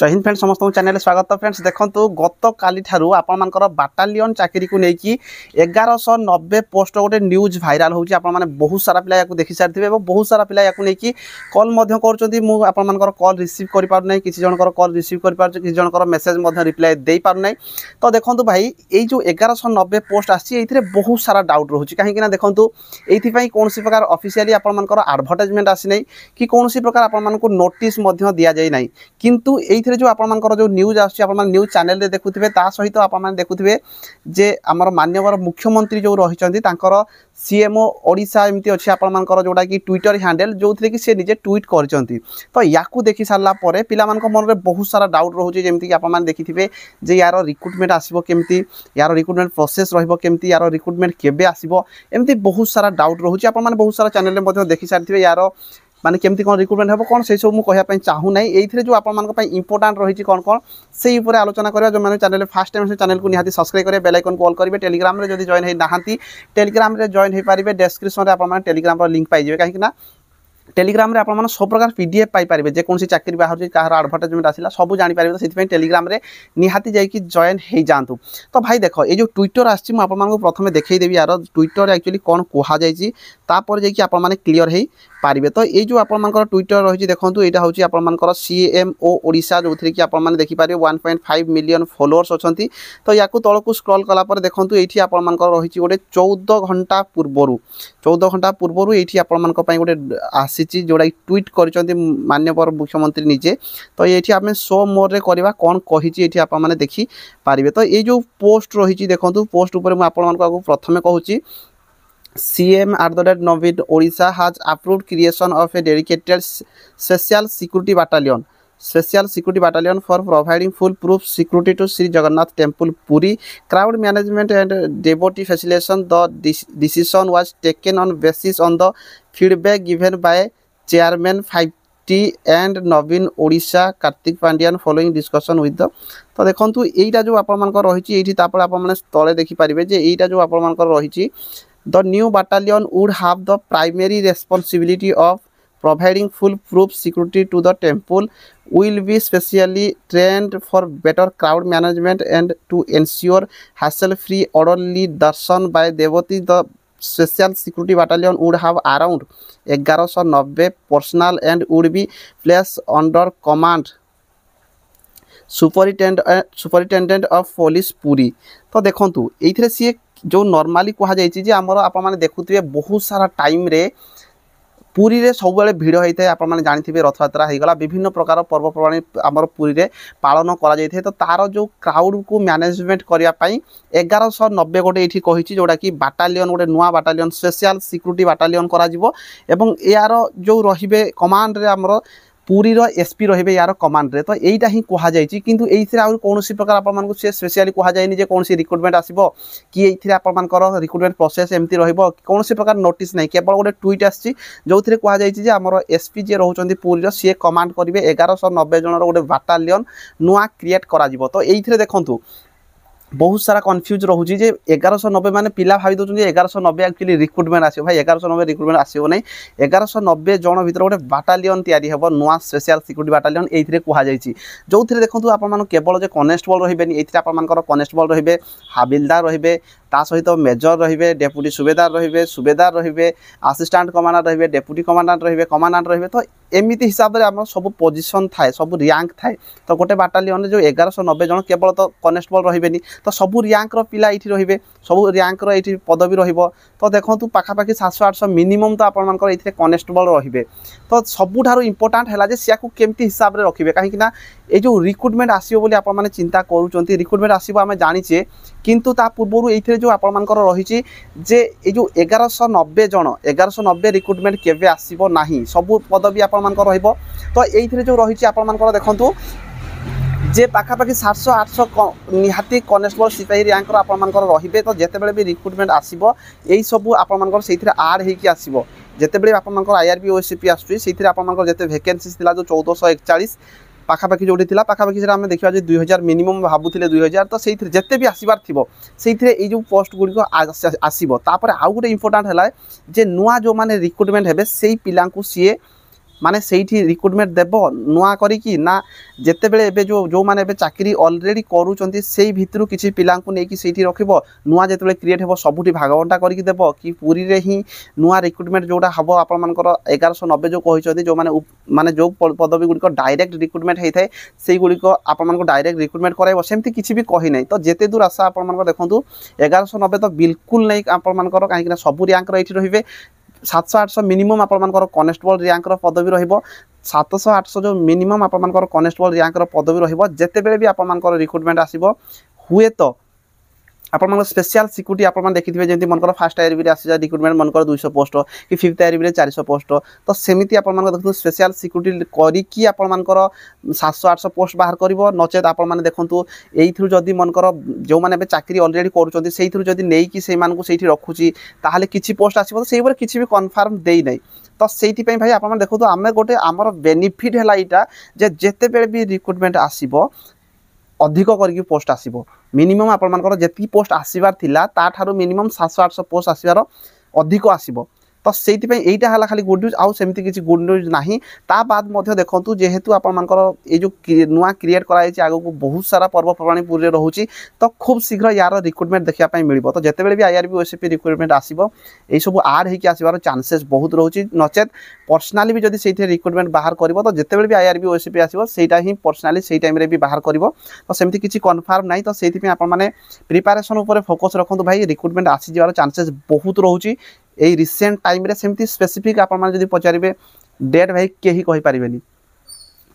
जय हिंद फ्रेंड्स समस्त चैनल स्वागत। फ्रेंड्स देखो गत काली आपर बाटालियन चाकरी को लेकिन 1190 पोस्ट गोटे न्यूज भाइराल होची। बहुत सारा पिला देखी सारी बहुत सारा पिला नहीं कल कर कल रिसीव कर पारना किसी जनकर कल रिसीव कर किसी जनकर मेसेज रिप्लाई दे पारना। तो देखो भाई ये जो 1190 पोस्ट आसी बहुत सारा डाउट रोचे कहीं देखो ये कौन प्रकार ऑफिशियली आपर आडभर्टाइजमेंट आसी ना कि कौन प्रकार आपको नोटिस दि जाए ना किंतु ये जो आपर जो न्यूज न्यूज चैनल रे देखुथिबे ता सहित आपन देखुथिबे जे हमर माननीय मुख्यमंत्री जो रहिचंदी तांकर सीएमओ ओडिशा एमती अछि आपनकर जोडा कि ट्विटर हैंडल जो थे कि से निजे ट्वीट करचंती। तो याकू देखि सारला परे पिला मान को मन रे बहुत सारा डाउट रहउची जेमती कि आपन देखिथिबे जे यार रिक्रूटमेंट आसीबो केमती यार रिक्रूटमेंट प्रोसेस रहइबो केमती यार रिक्रूटमेंट केबे आसीबो एमती बहुत सारा डाउट रहउची। आपन बहुत सारा चैनल रे मध्ये देखि सारथिबे यार माने केमती कौन रिक्रूटमेंट हम कौन से सब मुझे कहना चाहूँ ना ये जो आप इंपोर्टाट रही कौन कौन से आलोचना करा जो मैंने चैनल फर्स्ट टाइम से चैनल को निहाती सब्सक्राइब करेंगे बेल आइकन कॉल करेंगे टेलीग्राम रे जब जॉइन होना टेलीग्राम रे जॉइन हो पारे डिस्क्रिप्शन में आप टेलीग्राम लिंक पाइबे कहीं टेलीग्राम रे आप सब प्रकार पीडीएफ पाइपर जेकोसी चाकरी बाहर कहार आडभर्टाइजमेंट आसला सब जापर तो टेलीग्राम रे निहाती जाकि जॉइन हो जातु। तो भाई देख ये जो ट्विटर आसी आपको प्रथम देखईदेवी यार ट्विटर एक्चुअली कौन कहुपर जाकि क्लीयर हो पारे। तो ये जो आपर ट्विटर रही देखो यहाँ हूँ आपर सीएमओ ओडिशा जो थी कि आपने देखिपारे 1.5 मिलियन फॉलोअर्स अच्छा। तो या तौक स्क्रॉल कलापर देखो ये आपर रही गोटे 14 घंटा पूर्वर ये आपण गोटे आसी जोड़ा ट्वीट कर माननीय मुख्यमंत्री निजे। तो ये आम शो मोर रे करवा कौन कही आपने देखिपारे। तो ये जो पोस्ट रही देखो पोस्ट उपर मुझे प्रथम कहूँ CM @Navin Odisha has approved creation of a dedicated special security battalion for providing full proof security to Sri Jagannath Temple Puri crowd management and devotee facilitation. The decision was taken on basis on the feedback given by chairman 5T and Navin Odisha Kartik Pandian following discussion with the। तो देखो यहीटा जो आपर रही ये तले देखिपारे यहीटा जो आपर रही The new battalion would have the primary responsibility of providing full proof security to the temple, will be specially trained for better crowd management and to ensure hassle-free orderly darshan by devotees. The special security battalion would have around 1190 personnel and would be placed under command superintendent of police Puri। तो देखो ये सी जो normally कहुई आमर आप देखुए बहुत सारा time रे पुरी रे सब बेले भिड़ होता है। आपने जानते रथयात्रा होगला विभिन्न प्रकार पर्वपर्वाणी आमर पुरी रे पालन कर तो तार जो क्राउड को मैनेजमेंट करने 1190 गोटे ये कही जोड़ा कि बाटालियन गोटे नुआ बाटालियन स्पेशल सिक्यूरिटी बाटालियन कर यार जो रे कमांड रे आमर पुरी एसपी रे यार कमांड रे। तो यहीटा ही कहुई किंतु ये कौन प्रकार आपको सी स्पेशली कहुए कौन रिक्रूटमेंट आसो कि ये आपर रिक्रूटमेंट प्रोसेस एमती कौन प्रकार नोटिस नहीं केवल गोटे ट्वीट आसी जो कहुई आमर एसपी जी रोचे पुरी सी कमांड करेंगे 1190 जन गोटे बाटालियन नुआ क्रिएट कर। तो ये देखूँ बहुत सारा कन्फ्यूज रोचे 1190 माने पिला भाई दौरान 1190 एक्चुअली रिक्रूटमेंट आसो भाई 1190 रिक्रूटमेंट आसो ना 1190 जन भर गोटे बाटालियन या नुआ स्पेशल सिक्यूरिटी बाटालियन ये कहुई जो देखो आप केवल जो कनेस्टेबल रही ये आपर कनेस्टेबल रे हाबिलदार रे ता सहित मेजर रे डेपुटी सुबेदार रे असिस्टेंट कमांडेंट रे डेपुटी कमांडेंट रे कमांडेंट रे। तो एमती हिसाब से आम सब पोजिशन थाए सब रैंक थाए। तो गोटे बाटालियन जो 1190 जन केवल तो कनेस्टेबल रे तो सबू रैंक पिला ये रे सब रैंक ये पदवी रो। तो देखो पाखापाखि 700-800 मिनिमम तो आपर ये कनेस्टेबल रे। तो सबुठार इंपोर्टाट है सी केमती हिसाब से रखिए कहीं ये जो रिक्रूटमेंट आसो आप चिंता करूँ रिक्रूटमेंट आसो आम जाचे किंतु ता पूर्व ये जो आपर रही ये जो 1190 रिक्रूटमेंट केवे आसो ना सबू पदवी आपर तो ये जो रही आपर देखूँ जे पाखापाखि 700-800 निहाती कनेस्टेबल सिपाही रैंक आपर रे। तो जितेबाला भी रिक्रूटमेंट आसो यही सब आपर से आड होगी आसो जितेबाला आप IRB OSCP आसुँचे आपर जिते भैकेन्सी था जो 1441 पाखापाखि जोड़ी थी पाखापाखि आम देखा 2000 मिनिमम भावुले 2000। तो से जिते भी आसबार थी से जो पोस्ट गुड़िक आसो आउ गोटे इंपोर्टाट है जे नुआ जो मैंने रिक्रूटमेंट हे से पिला सी माने सेठी रिक्रुटमेंट देव नुआ करिकी ना जेतेबेले एबे जो माने एबे चाकरी ऑलरेडी करूचंती सेही भितरु किछि पिलांकु नेकी सेठी रखिबो नुआ जेतेबेले क्रिएट हेबो सबुठी भागवंटा करिकी देबो कि पुरी रे ही नुआ रिक्रुटमेंट जोटा हबो आपण मानकर 1190 जो कहिसथि जो माने माने जो पदवी गुडी को डायरेक्ट रिक्रुटमेंट हेइथाय सेही गुडी को आपण मानको डायरेक्ट रिक्रुटमेंट कराइबो सेमति किछि भी कहि नै तो जेते दूर आशा आपण मानको देखंतु 1190 तो बिल्कुल नै आपण मानकर काहे कि सब रैंक एठी रहिबे 700-800 मिनिमम आपण मानकर कॉन्स्टेबल रैंक पदवी रहिबो 700-800 जो मिनिमम आपण मानकर कॉन्स्टेबल रैंक पदवी रहिबो जेते बेले भी आपण मानकर रिक्रुटमेंट आसीबो हुए तो आपण स्पेशल सिक्यूरिटी आपण देखिथिबे जेंति मनकर फर्स्ट ईयर भी आसी रिक्रुटमेंट मनकर 200 पोस्ट कि फिफ्थ ईयर भी 400 पोस्ट तो सेमिति आपण मन देखु स्पेशल सिक्यूरिटी करी कि आपण मनकर 700-800 पोस्ट बाहर करबो नचेत आपण माने देखंतु एई थ्रु जदी मनकर जो माने बे चाकरी ऑलरेडी करूचंती सेई थ्रु जदी नेई कि सेई मानकु सेठी रखुची ताहाले किछि पोस्ट आसीबो तो सेई बर किछि भी कंफर्म देई नै तो सेठी पई भाई आपण देखु तो आमे गोटे हमर बेनिफिट हैला इटा जे जेते बेले भी रिक्रुटमेंट आसीबो अधिक करके पोस्ट आसीबो मिनिमम आपण मानकर जेती पोस्ट आसीबार थिला ता थारो मिनिमम 700-800 पोस्ट आसीबार अधिक आसीबो तो सेठी पई एटा हला खाली गुड न्यूज आउ सेमति किछि गुड न्यूज नाही ता बाद मध्ये देखंतु जेहेतु आपण मानकर ए जो नुआ क्रिएट कराई छि आगो को बहुत सारा पर्व पर्वाणी पूरे रहउछि तो खूब शीघ्र यार रिक्रुटमेंट देखिया पई मिलिबो तो जेते बेले भी आईआरबी ओएसपी रिक्रुटमेंट आसीबो ए सब आड हे कि आसीबार चांसेस बहुत रहउछि नचेत पर्सनली भी जदी सेठी रिक्रुटमेंट बाहर करबो तो जेते बेले भी आईआरबी ओएसपी आसीबो सेटा ही पर्सनली सेही टाइम रे भी बाहर करबो तो सेमति किछि कंफर्म नाही तो सेठी पे आपण माने प्रिपरेशन ऊपर फोकस रखंतु भाई रिक्रुटमेंट आसी जिवार चांसेस बहुत रहउछि ए रिसेंट टाइम रे सेमती स्पेसिफिक आपण माने जदी पचारिबे डेट भाई केही कहि परिबेनी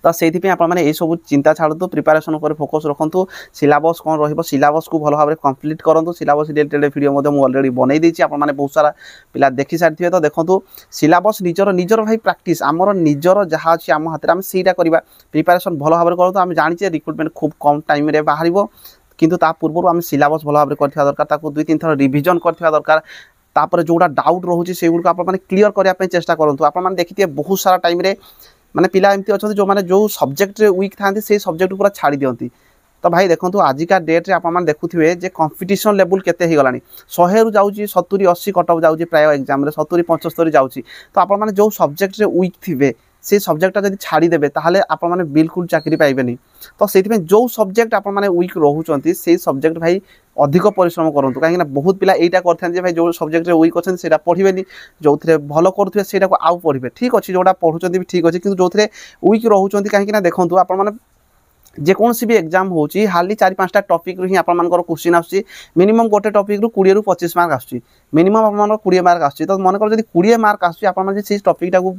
तो सेठी पे आपण माने ए सब चिंता छाडतु प्रिपरेशन ऊपर फोकस रखंतु सिलेबस कोन रहिबो सिलेबस को भलो भाबरे कंप्लीट करंतु सिलेबस रिलेटेड वीडियो मध्ये मु ऑलरेडी बनै देछि आपण माने बहुत सारा पिला देखि सारथिबे तो देखंतु सिलेबस निजर भाई प्रैक्टिस हमर निजर जहा अछि हम हाथ रे हम सीटा करबा प्रिपरेशन भलो भाबरे करंतु हम जानि रिक्रुटमेंट खूब कम टाइम रे बाहरिबो किंतु ता पूर्व हम सिलेबस भलो भाबरे करथिया दरकार ताको 2-3 थर रिवीजन करथिया दरकार तापर जोड़ा डाउट रोचे से गुड़ आप क्लीयर करने चेष्टा करूँ आप देखिए बहुत सारा टाइम रे माने पिला एमती अच्छा जो मैंने जो सब्जेक्ट वीक था से सब्जेक्ट पूरा छाड़ी दिखती तो भाई देखो आजिका डेट्रे आप देखुए जे कंपटीशन लेवल केते ही गलानी 100 रु जाउची 70-80 कटअप जाउची प्राय एग्जाम रे 70-75 जाउची तो आप जो सब्जेक्ट रे वीक थिबे से सब्जेक्टा जब छाड़ी देबे ताहले आपण माने बिल्कुल चाकरी पाइबेनी तो सेति जो सब्जेक्ट आपण माने वीक रहउचंती से सब्जेक्ट भाई अधिक परिश्रम करंतु काहे ना बहुत पिला एटा करथान जे भाई जो सब्जेक्ट रे वीक अछन सेटा पढिबेनी जोथरे भलो करथुए सेटा को आउ पढिबे ठीक अछि जोडा पढुचंती भी ठीक अछि किंतु जोथरे वीक रहउचंती काहे ना देखंतु आपण माने जेकोसी भी एग्जाम होची हाली 4-5टा टॉपिक रु ही आपण मानकर क्वेश्चन आछी मिनिमम गोटे टॉपिक रु 20 रु 25 मार्क आछी मिनिमम आपण मानकर 20 मार्क आछी तो मन कर जदी 20 मार्क आछी आपण माने से टॉपिक टा को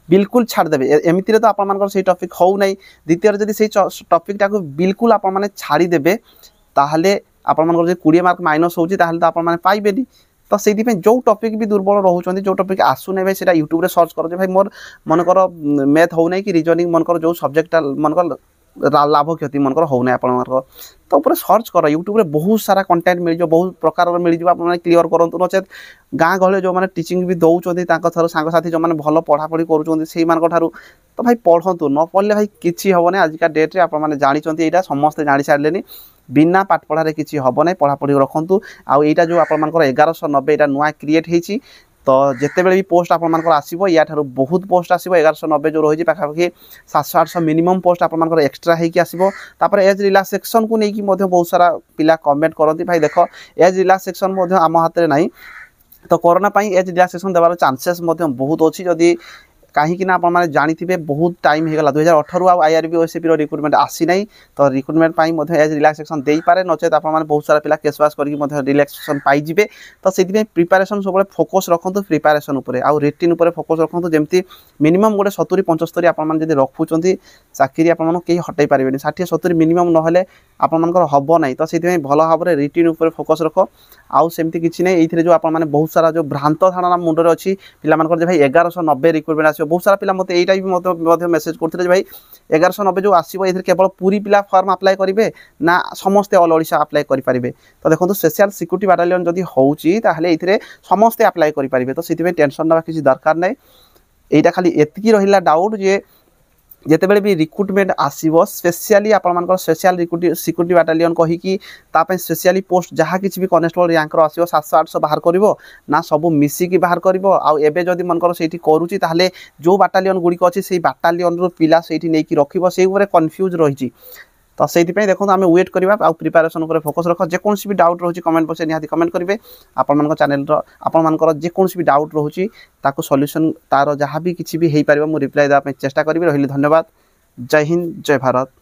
बिल्कुल छाड़ देबे एमिति रे तो आपण मानकर से टॉपिक हो नै द्वितीय जदी से टॉपिक टा को बिल्कुल आपण माने छाड़ी देबे ताहले आपण मानकर जे 20 मार्क माइनस होची ताहले तो आपण माने पाइबेनी तो सेति पे जो टॉपिक भी दुर्बल रहउचंती जो टॉपिक आसु नै भाई सेटा YouTube रे सर्च कर जे भाई मोर मन कर मैथ हो नै कि रीजनिंग मन कर जो सब्जेक्ट मन कर लाभ क्षति मनकर हो ना आपण तो पूरा सर्च कर यूट्यूब रे बहुत सारा कंटेंट मिल जो बहुत प्रकार मिल जो आप क्लियर करंतु नचेत गाँ गहले जो माने टीचिंग भी दउचंती तांको थरो सांग साथी जो माने भलो पढ़ा पढ़ी करूचंती सेही मान थारु तो भाई पढ़ंतु न पढ़ले भाई किछि हबो नै आजिका डेट रे आप माने जानि चंती एटा समस्त जानि सारलेनी बिना पाठ पढ़ा रे किछि हबो नै पढ़ा पढ़ी रखंतु आ एटा जो आप मानकर 1190 एटा नुआ क्रिएट हेछि तो जिते बड़े भी पोस्ट आप आसो या बहुत पोस्ट आसो 1190 जो रही पाखापाखि 700-800 मिनिमम पोस्ट आप एक्सट्रा होगी आसो एज रिलैक्सेशन को लेकिन बहुत सारा पिला कमेंट करती भाई देख एज रिलैक्सेशन आम हाथ में ना तो कोरोना एज रिलैक्सेशन देवार चांसेस बहुत अच्छी जदि कहीं आप जानी बहुत टाइम हो गला 2018 आ आईआरबी ओएसपी रिक्रुटमेंट आसी ना तो रिक्रुटमेंट एज रिलैक्सेशन दे पारे नचेत आप बहुत सारा पिला केसवास करके रिलैक्सेशन पाइबे तो से प्रिपरेशन सब फोकस रखु प्रिपरेशन उपर आउ रिटिन उपर फोकस रखु जमी मिनिमम गोटे 70-75 आप रखुंट चाकरी आपन कहीं हटई पारे 60-70 मिनिमम ना आपर हम ना तो से भल भाव में रिटिन उपर फोकस रख आउ सेमती किसी ना ये जो आप बहुत सारा जो भ्रांत धारणा मुंडे अच्छी पे भाई 1190 रिक्रुटमेंट आस बहुत सारा पिला मते एटा भी मेसेज करते भाई 1190 जो आसो ये केवल पूरी पिला फॉर्म अप्लाई करेंगे ना समस्ते ऑल ओडिशा अप्लाई करेंगे तो देखो स्पेशल सिक्यूरिटी बाटालियन जदि होची ताहले एथिरे समस्ते अप्लाई करेंगे तो से टेंशन ना किसी दरकार ना यहाँ खाली एतिकी रहिला डाउट जे ଯେତେବେଳେ ବି ରିକ୍ରୁଟମେଣ୍ଟ ଆସିବ ସ୍ପେଶିଆଲି ଆପଣମାନଙ୍କର ସ୍ପେଶିଆଲ ସିକ୍ୟୁରିଟି ବାଟାଲିୟନ କହିକି ତା ପାଇଁ ସ୍ପେଶିଆଲି ପୋଷ୍ଟ ଯାହା କିଛି ବି କନେଷ୍ଟବଳ ର୍ୟାଙ୍କର ଆସିବ 700 800 ବାହାର କରିବ ନା ସବୁ ମିଶିକି ବାହାର କରିବ। ଆଉ ଏବେ ଯଦି ମନେକର ସେଇଠି କରୁଛି ତାହେଲେ ଯେଉଁ ବାଟାଲିୟନ ଗୁଡ଼ିକ ଅଛି ସେଇ ବାଟାଲିୟନରୁ ପିଲା ସେଇଠି ନେଇକି ରଖିବ, ସେଇ ଉପରେ କନଫ୍ୟୁଜ୍ ରହିଛି। ତ ସେଇଥିପାଇଁ ଦେଖନ୍ତୁ ଆମେ ୱେଟ୍ କରିବା ଆଉ ପ୍ରିପାରେସନ୍ ଉପରେ ଫୋକସ୍ ରଖ। ଯେକୌଣସି ବି ଡାଉଟ୍ ରହୁଛି କମେଣ୍ଟ ବକ୍ସରେ ନିହାତି କମେଣ୍ଟ କରିବେ। ଆପଣମାନଙ୍କ ଚ୍ୟାନେଲର ଆପଣମାନଙ୍କର ଯେକୌଣସି ବି ଡାଉଟ୍ ରହୁଛି ତାକୁ ସଲ୍ୟୁସନ୍ ତାର ଯାହା ବି କିଛି ବି ହେଇପାରିବ ମୁଁ ରିପ୍ଲାଏ ଦେବା ପାଇଁ ଚେଷ୍ଟା କରିବି। ରହିଲି ଧନ୍ୟବାଦ। ଜୟ ହିନ୍ଦ, ଜୟ ଭାରତ।